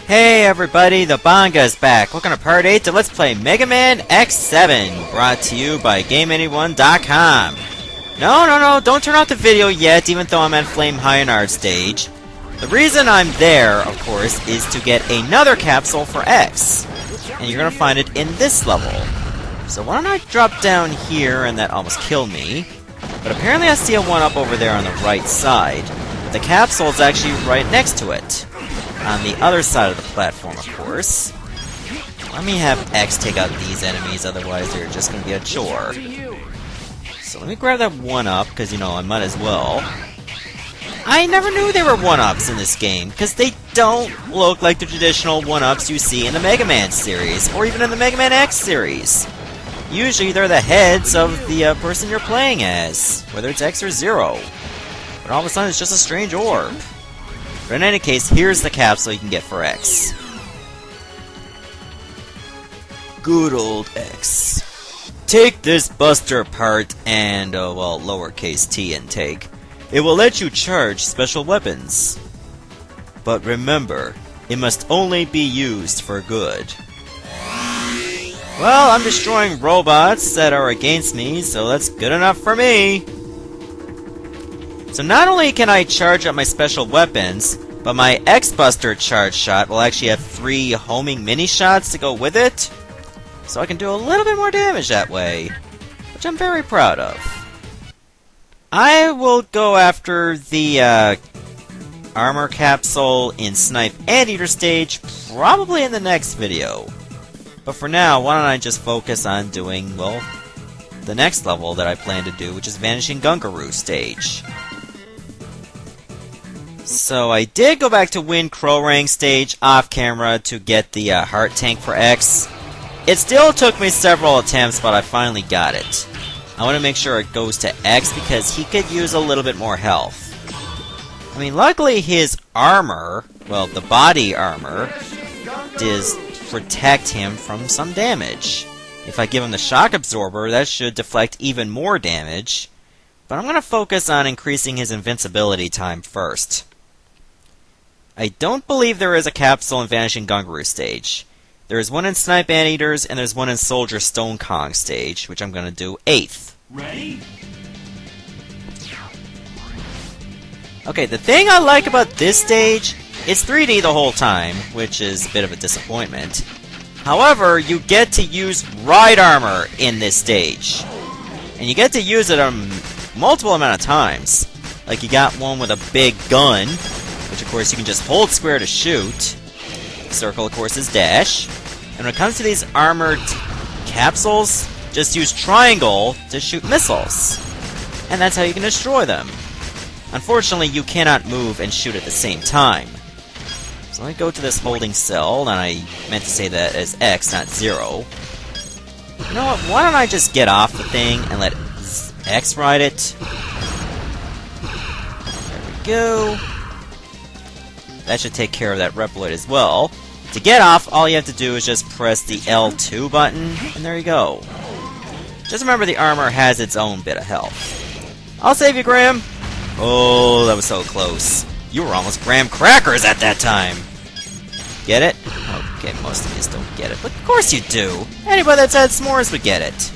Hey everybody, the Banga is back. Welcome to part 8 to Let's Play Mega Man X7, brought to you by GameAnyone.com. No, don't turn off the video yet, even though I'm at Flame High stage. The reason I'm there, of course, is to get another capsule for X. And you're gonna find it in this level. So why don't I drop down here, and that almost killed me. But apparently I see a 1-up over there on the right side. But the capsule is actually right next to it. On the other side of the platform, of course. Let me have X take out these enemies, otherwise they're just going to be a chore. So let me grab that 1-up, because, I might as well. I never knew there were 1-ups in this game, because they don't look like the traditional 1-ups you see in the Mega Man series, or even in the Mega Man X series. Usually they're the heads of the person you're playing as, whether it's X or Zero. But all of a sudden it's just a strange orb. But in any case, here's the capsule you can get for X. Good old X. Take this buster part and, lowercase t intake. It will let you charge special weapons. But remember, it must only be used for good. Well, I'm destroying robots that are against me, so that's good enough for me. So not only can I charge up my special weapons, but my X-Buster charge shot will actually have 3 homing mini-shots to go with it. So I can do a little bit more damage that way, which I'm very proud of. I will go after the armor capsule in Snipe Anteater stage probably in the next video. But for now, why don't I just focus on doing, the next level that I plan to do, which is Vanishing Gungaroo stage. So I did go back to Win Krorang stage off camera to get the heart tank for X. It still took me several attempts, but I finally got it. I want to make sure it goes to X because he could use a little bit more health. I mean, luckily his armor, the body armor, does protect him from some damage. If I give him the shock absorber, that should deflect even more damage. But I'm going to focus on increasing his invincibility time first. I don't believe there is a capsule in Vanishing Gungaroo stage. There is one in Snipe Anteaters, and there's one in Soldier Stonekong stage, which I'm going to do 8th. Ready? Okay, the thing I like about this stage, it's 3D the whole time, which is a bit of a disappointment. However, you get to use ride armor in this stage. And you get to use it a multiple amount of times. Like, you got one with a big gun, which of course you can just hold square to shoot. Circle, of course, is dash. And when it comes to these armored capsules, just use triangle to shoot missiles. And that's how you can destroy them. Unfortunately, you cannot move and shoot at the same time. So let me go to this holding cell, and I meant to say that as X, not 0. You know what, why don't I just get off the thing and let X ride it? There we go. That should take care of that Reploid as well. To get off, all you have to do is just press the L2 button, and there you go. Just remember the armor has its own bit of health. I'll save you, Graham! Oh, that was so close. You were almost graham crackers at that time! Get it? Okay, most of you don't get it, but of course you do! Anybody that's had s'mores would get it.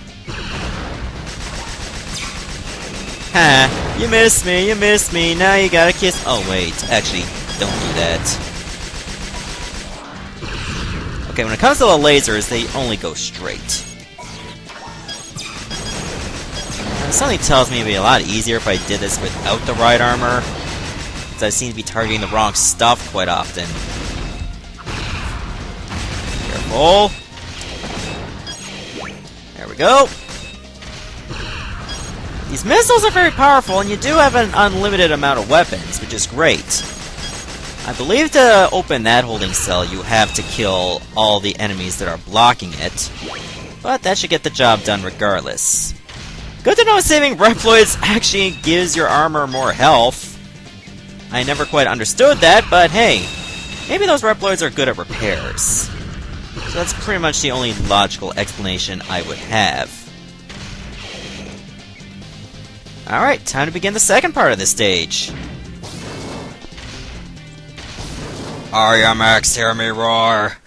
Ha! You missed me, now you gotta kiss— oh wait, actually, don't do that. Okay, when it comes to the lasers, they only go straight. Something tells me it'd be a lot easier if I did this without the ride armor, because I seem to be targeting the wrong stuff quite often. Careful. There we go. These missiles are very powerful, and you do have an unlimited amount of weapons, which is great. I believe to open that holding cell, you have to kill all the enemies that are blocking it, but that should get the job done regardless. Good to know saving Reploids actually gives your armor more health. I never quite understood that, but hey, maybe those Reploids are good at repairs. So that's pretty much the only logical explanation I would have. Alright, time to begin the second part of this stage. I am X, hear me roar!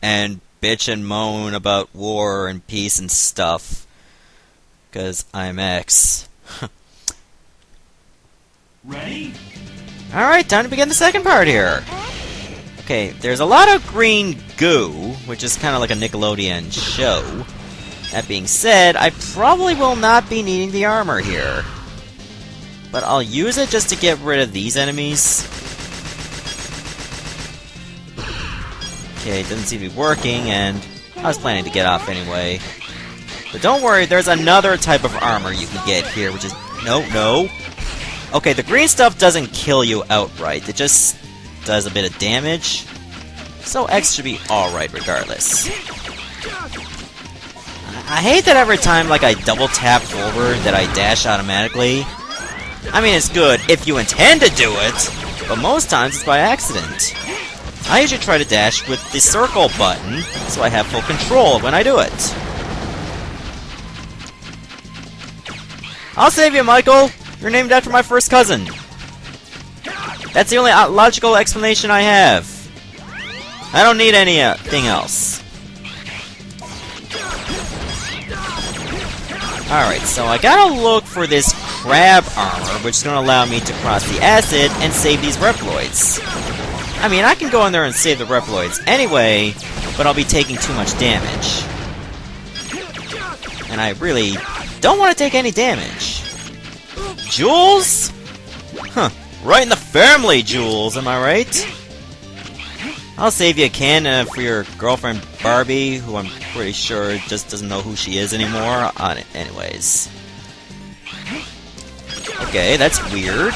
And bitch and moan about war and peace and stuff. 'Cause I'm X. Ready? Alright, time to begin the second part here. Okay, there's a lot of green goo, which is kind of like a Nickelodeon show. That being said, I probably will not be needing the armor here. But I'll use it just to get rid of these enemies. Okay, it doesn't seem to be working, and I was planning to get off anyway. But don't worry, there's another type of armor you can get here, which is... No. Okay, the green stuff doesn't kill you outright. It just does a bit of damage. So X should be alright regardless. I hate that every time like I double tap forward that I dash automatically. I mean, it's good if you intend to do it, but most times it's by accident. I usually try to dash with the circle button, so I have full control when I do it. I'll save you, Michael! You're named after my first cousin. That's the only logical explanation I have. I don't need anything else. Alright, so I gotta look for this crab armor, which is gonna allow me to cross the acid and save these Reploids. I mean, I can go in there and save the Reploids anyway, but I'll be taking too much damage. And I really don't want to take any damage. Jules? Huh. Right in the family, Jules, am I right? I'll save you a can for your girlfriend Barbie, who I'm pretty sure just doesn't know who she is anymore. Anyways. Okay, that's weird.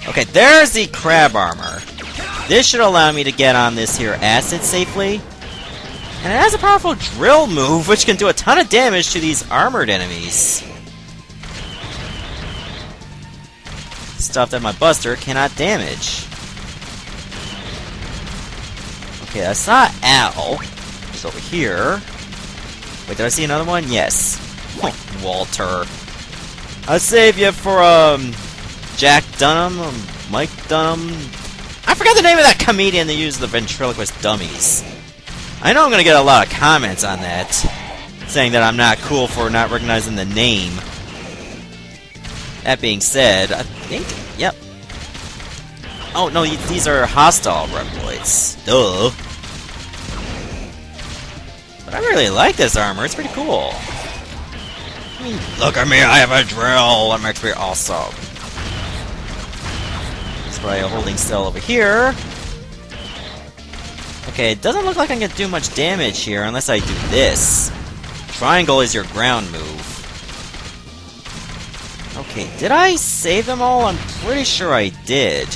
Okay, there's the crab armor. This should allow me to get on this here acid safely. And it has a powerful drill move, which can do a ton of damage to these armored enemies. Stuff that my buster cannot damage. Okay, I saw Al. It's over here. Wait, did I see another one? Yes. Oh, Walter. I'll save you for, Jack Dunham, or Mike Dunham. I forgot the name of that comedian that used the ventriloquist dummies. I know I'm gonna get a lot of comments on that, saying that I'm not cool for not recognizing the name. That being said, I think, yep. Oh no, these are hostile Reploids. Duh. But I really like this armor. It's pretty cool. I mean, look at me, I have a drill. That makes me awesome. By holding still over here. Okay, it doesn't look like I'm gonna do much damage here unless I do this. Triangle is your ground move. Okay, did I save them all? I'm pretty sure I did.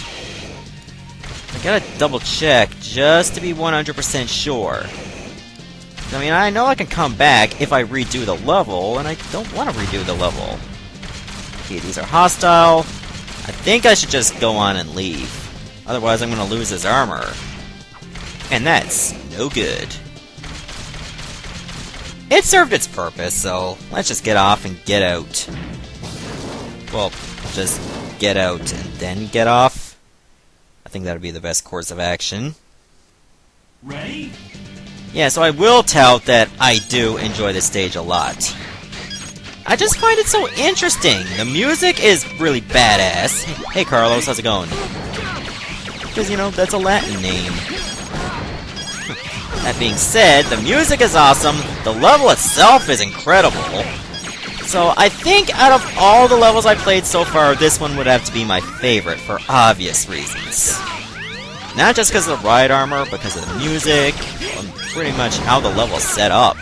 I gotta double check just to be 100% sure. I mean, I know I can come back if I redo the level, and I don't want to redo the level. Okay, these are hostile. I think I should just go on and leave. Otherwise, I'm going to lose his armor. And that's no good. It served its purpose, so let's just get off and get out. Well, just get out and then get off. I think that would be the best course of action. Ready? Yeah, so I will tout that I do enjoy this stage a lot. I just find it so interesting. The music is really badass. Hey Carlos, how's it going? Because, you know, that's a Latin name. That being said, the music is awesome, the level itself is incredible. So I think out of all the levels I played so far, this one would have to be my favorite for obvious reasons. Not just because of the ride armor, but because of the music, and pretty much how the level's set up.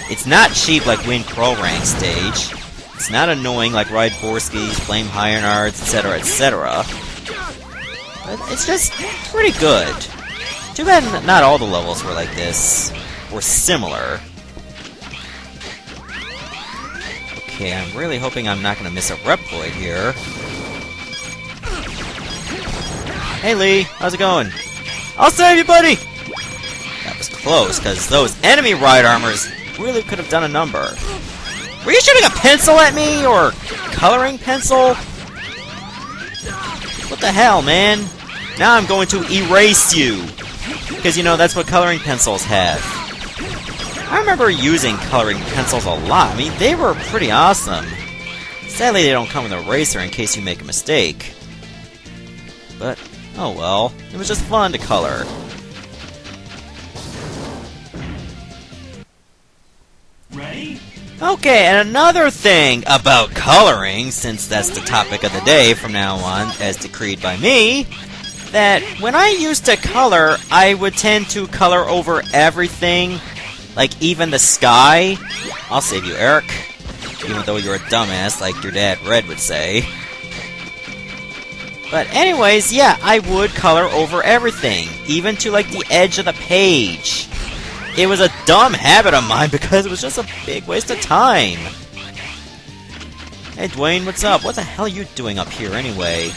It's not cheap like Win Pro Rank stage. It's not annoying like Ride Borski's, Flame Ironards, etc., etc. But it's just pretty good. Too bad not all the levels were like this, or similar. Okay, I'm really hoping I'm not going to miss a Reploid here. Hey Lee, how's it going? I'll save you, buddy! That was close, because those enemy ride armors really could have done a number. Were you shooting a pencil at me, or coloring pencil? What the hell, man? Now I'm going to erase you! Because, you know, that's what coloring pencils have. I remember using coloring pencils a lot. I mean, they were pretty awesome. Sadly, they don't come with an eraser in case you make a mistake. But, oh well. It was just fun to color. Ready? Okay, and another thing about coloring, since that's the topic of the day from now on, as decreed by me, that when I used to color, I would tend to color over everything, like even the sky. I'll save you, Eric. Even though you're a dumbass, like your dad Red would say. But anyways, yeah, I would color over everything, even to like the edge of the page. It was a dumb habit of mine because it was just a big waste of time. Hey Dwayne, what's up? What the hell are you doing up here anyway?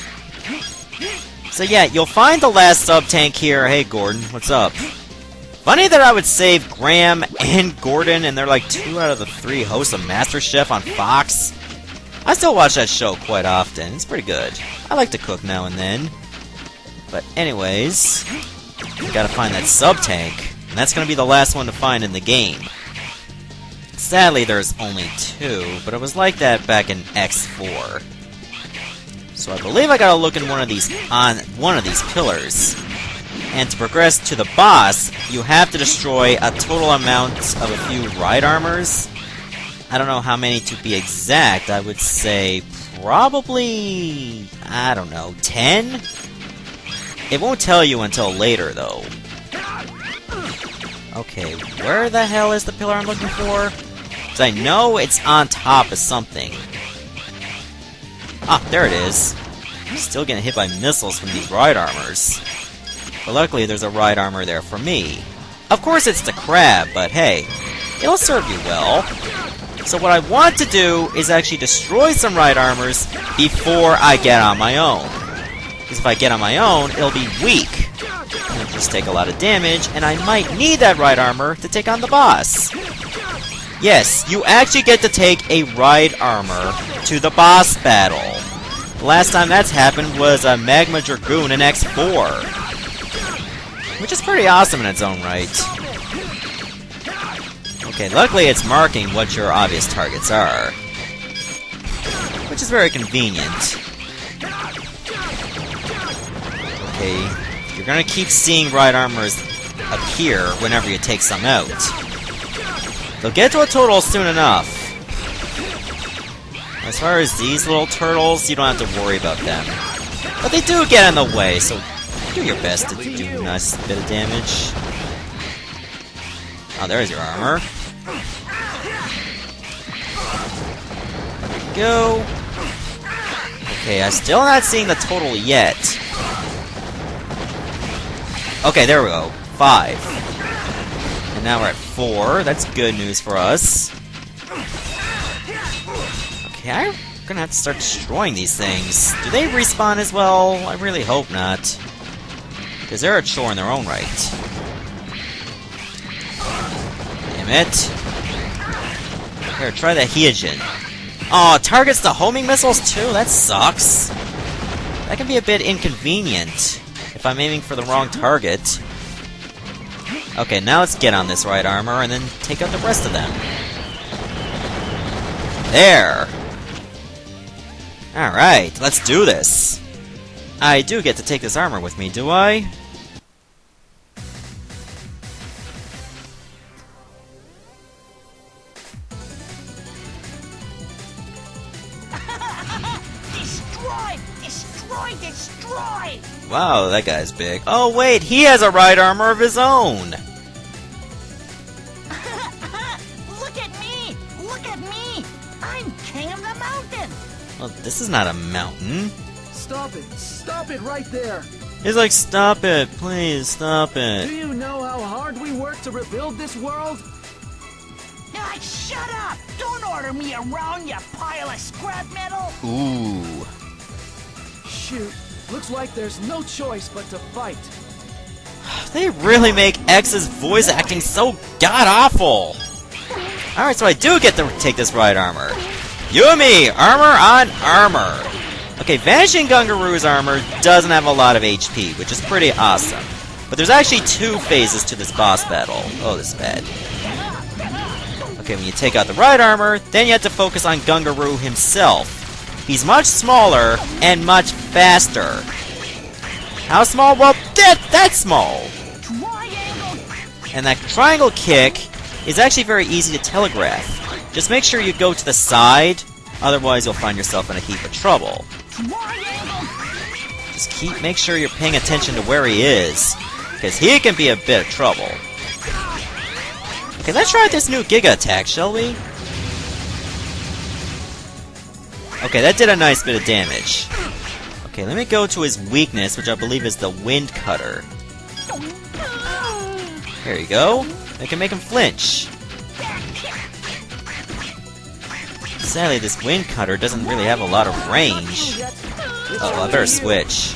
So yeah, you'll find the last sub-tank here. Hey Gordon, what's up? Funny that I would save Graham and Gordon, and they're like 2 out of the 3 hosts of MasterChef on Fox. I still watch that show quite often. It's pretty good. I like to cook now and then. But anyways, you gotta find that sub-tank. And that's going to be the last one to find in the game. Sadly, there's only 2, but it was like that back in X4. So I believe I gotta look in one of these pillars. And to progress to the boss, you have to destroy a total amount of a few ride armors. I don't know how many to be exact. I would say probably, I don't know, 10? It won't tell you until later, though. Okay, where the hell is the pillar I'm looking for? Because I know it's on top of something. Ah, there it is. I'm still getting hit by missiles from these ride armors. But luckily there's a ride armor there for me. Of course it's the crab, but hey, it'll serve you well. So what I want to do is actually destroy some ride armors before I get on my own. Because if I get on my own, it'll be weak. It'll just take a lot of damage, and I might need that ride armor to take on the boss. Yes, you actually get to take a ride armor to the boss battle. The last time that's happened was a Magma Dragoon in X4. Which is pretty awesome in its own right. Okay, luckily it's marking what your obvious targets are. Which is very convenient. Okay, you're gonna keep seeing ride armors appear whenever you take some out. They'll get to a total soon enough. As far as these little turtles, you don't have to worry about them. But they do get in the way, so do your best to do a nice bit of damage. Oh, there's your armor. There we go. Okay, I'm still not seeing the total yet. Okay, there we go. 5. And now we're at 4. That's good news for us. Okay, I'm gonna have to start destroying these things. Do they respawn as well? I really hope not. Because they're a chore in their own right. Damn it. Here, try the Hyojin. Aw, it targets the homing missiles too? That sucks. That can be a bit inconvenient if I'm aiming for the wrong target. Okay, now let's get on this ride armor and then take out the rest of them. There! Alright, let's do this. I do get to take this armor with me, do I? Destroy! Destroy! Destroy! Wow, that guy's big. Oh wait, he has a ride armor of his own! Look at me! Look at me! I'm king of the mountain! Well, this is not a mountain. Stop it! Stop it right there! He's like, stop it, please, stop Do it. you know how hard we worked to rebuild this world? Ah, shut up! Don't order me around, you pile of scrap metal! Ooh. Shoot, looks like there's no choice but to fight. They really make X's voice acting so god-awful! Alright, so I do get to take this ride armor. You and me, armor on armor! Okay, Vanishing Gungaroo's armor doesn't have a lot of HP, which is pretty awesome. But there's actually 2 phases to this boss battle. Oh, this is bad. Okay, when you take out the right armor, then you have to focus on Gungaroo himself. He's much smaller and much faster. How small? Well, that's small. And that triangle kick is actually very easy to telegraph. Just make sure you go to the side, otherwise you'll find yourself in a heap of trouble. Just make sure you're paying attention to where he is, because he can be a bit of trouble. Okay, let's try this new Giga attack, shall we? Okay, that did a nice bit of damage. Okay, let me go to his weakness, which I believe is the Wind Cutter. There you go. I can make him flinch. Sadly, this Wind Cutter doesn't really have a lot of range. Oh, I better switch.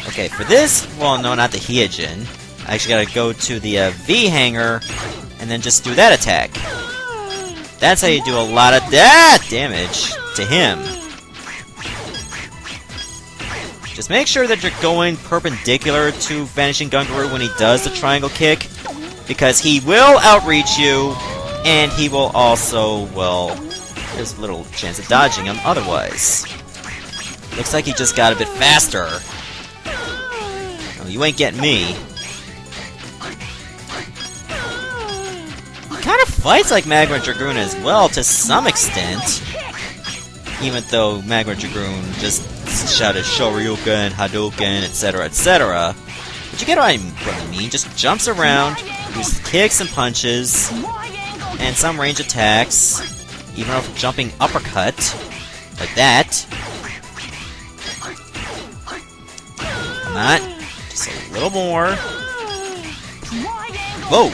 Okay, for this, well, no, not the Hyojin. I actually gotta go to the V-Hanger, and then just do that attack. That's how you do a lot of damage to him. Just make sure that you're going perpendicular to Vanishing Gungaroo when he does the triangle kick, because he will outreach you, and he will also, well, there's little chance of dodging him otherwise. Looks like he just got a bit faster. Oh, you ain't getting me. He kind of fights like Magma Dragoon as well, to some extent. Even though Magma Dragoon just shouted Shoryuken, Hadouken, etc., etc. But you get what I mean. Just jumps around, uses kicks and punches, and some range attacks, even a jumping uppercut, like that. Come on, just a little more. Whoa!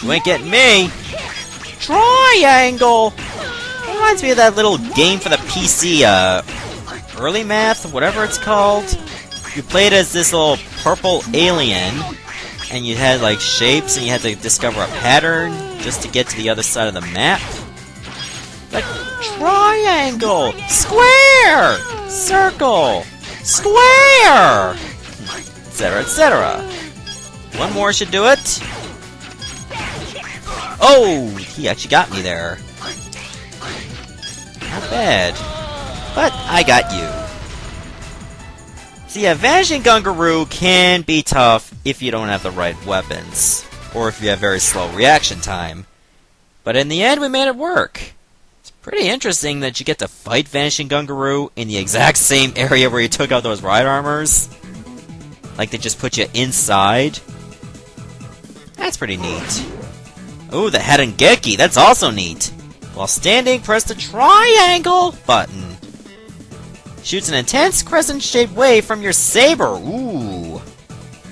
You ain't getting me! Triangle! Reminds me of that little game for the PC, Early Math, whatever it's called. You played as this little purple alien, and you had, like, shapes, and you had to discover a pattern just to get to the other side of the map. Like, triangle! Square! Circle! Square! Etc., etc. One more should do it. Oh! He actually got me there. Not bad. But I got you. So yeah, Vanishing Gungaroo can be tough if you don't have the right weapons, or if you have very slow reaction time. But in the end, we made it work. It's pretty interesting that you get to fight Vanishing Gungaroo in the exact same area where you took out those ride armors. Like they just put you inside. That's pretty neat. Ooh, the Harengeki, that's also neat. While standing, press the triangle button. Shoots an intense crescent-shaped wave from your saber. Ooh.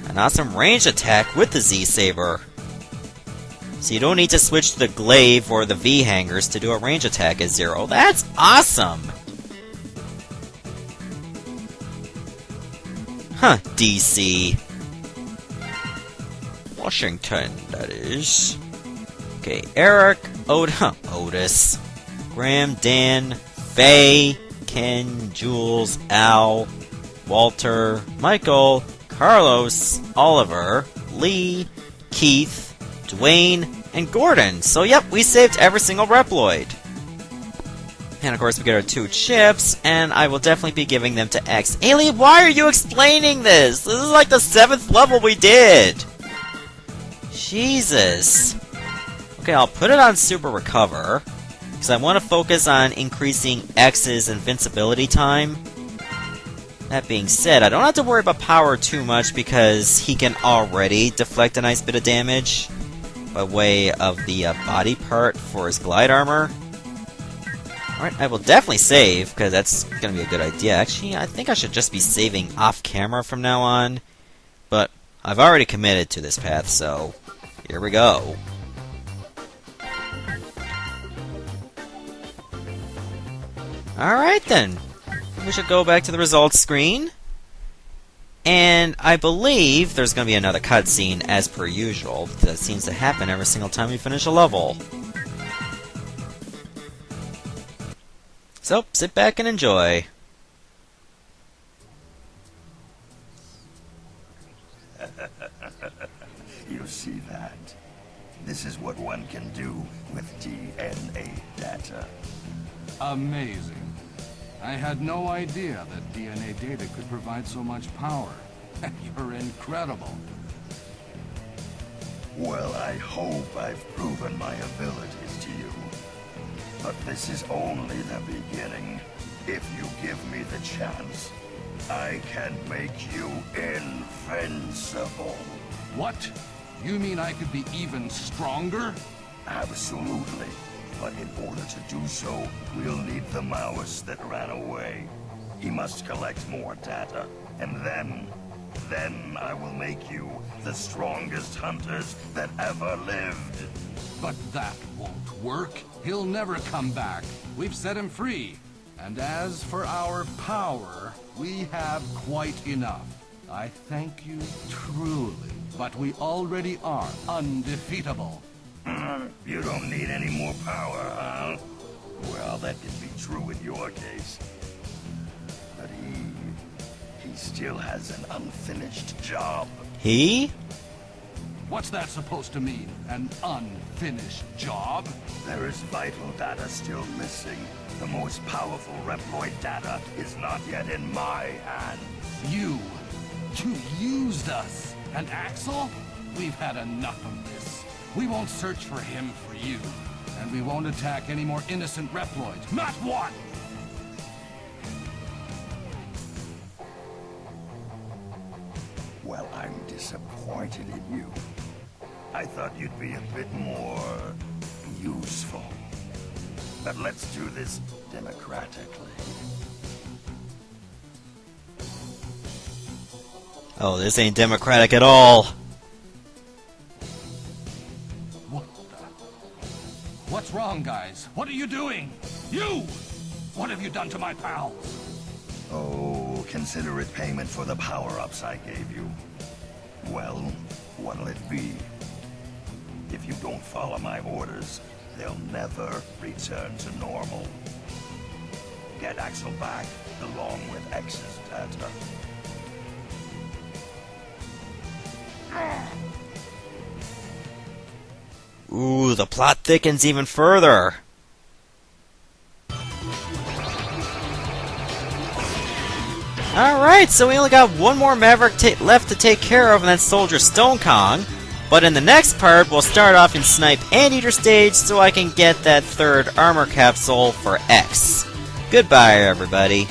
An awesome range attack with the Z-Saber. So you don't need to switch to the glaive or the V-hangers to do a range attack at 0. That's awesome! Huh, DC. Washington, that is. Okay, Eric, Otis, Graham, Dan, Faye, Ken, Jules, Al, Walter, Michael, Carlos, Oliver, Lee, Keith, Dwayne, and Gordon. So yep, we saved every single Reploid. And of course we get our 2 chips, and I will definitely be giving them to X. Alien, why are you explaining this? This is like the 7th level we did! Jesus. Okay, I'll put it on Super Recover, because I want to focus on increasing X's invincibility time. That being said, I don't have to worry about power too much, because he can already deflect a nice bit of damage by way of the body part for his glide armor. Alright, I will definitely save, because that's going to be a good idea. Actually, I think I should just be saving off-camera from now on, but I've already committed to this path, so here we go. Alright then, we should go back to the results screen. And I believe there's going to be another cutscene as per usual. That seems to happen every single time we finish a level. So, sit back and enjoy. You see that? This is what one can do with DNA data. Amazing. I had no idea that DNA data could provide so much power. You're incredible. Well, I hope I've proven my abilities to you. But this is only the beginning. If you give me the chance, I can make you invincible. What? You mean I could be even stronger? Absolutely. But in order to do so, we'll need the mouse that ran away. He must collect more data, and then I will make you the strongest hunters that ever lived. But that won't work. He'll never come back. We've set him free. And as for our power, we have quite enough. I thank you truly, but we already are undefeatable. You don't need any more power, huh? Well, that can be true in your case. But he still has an unfinished job. He? What's that supposed to mean? An unfinished job? There is vital data still missing. The most powerful Reploid data is not yet in my hand. You used us. And Axel? We've had enough of this. We won't search for him for you. And we won't attack any more innocent Reploids. Not one! Well, I'm disappointed in you. I thought you'd be a bit more useful. But let's do this democratically. Oh, this ain't democratic at all. What's wrong, guys? What are you doing? You! What have you done to my pals? Oh, consider it payment for the power-ups I gave you. Well, what'll it be? If you don't follow my orders, they'll never return to normal. Get Axel back, along with X's data. Ooh, the plot thickens even further. Alright, so we only got one more Maverick left to take care of, and that's Soldier Stonekong. But in the next part, we'll start off in Snipe Anteater stage so I can get that third armor capsule for X. Goodbye, everybody.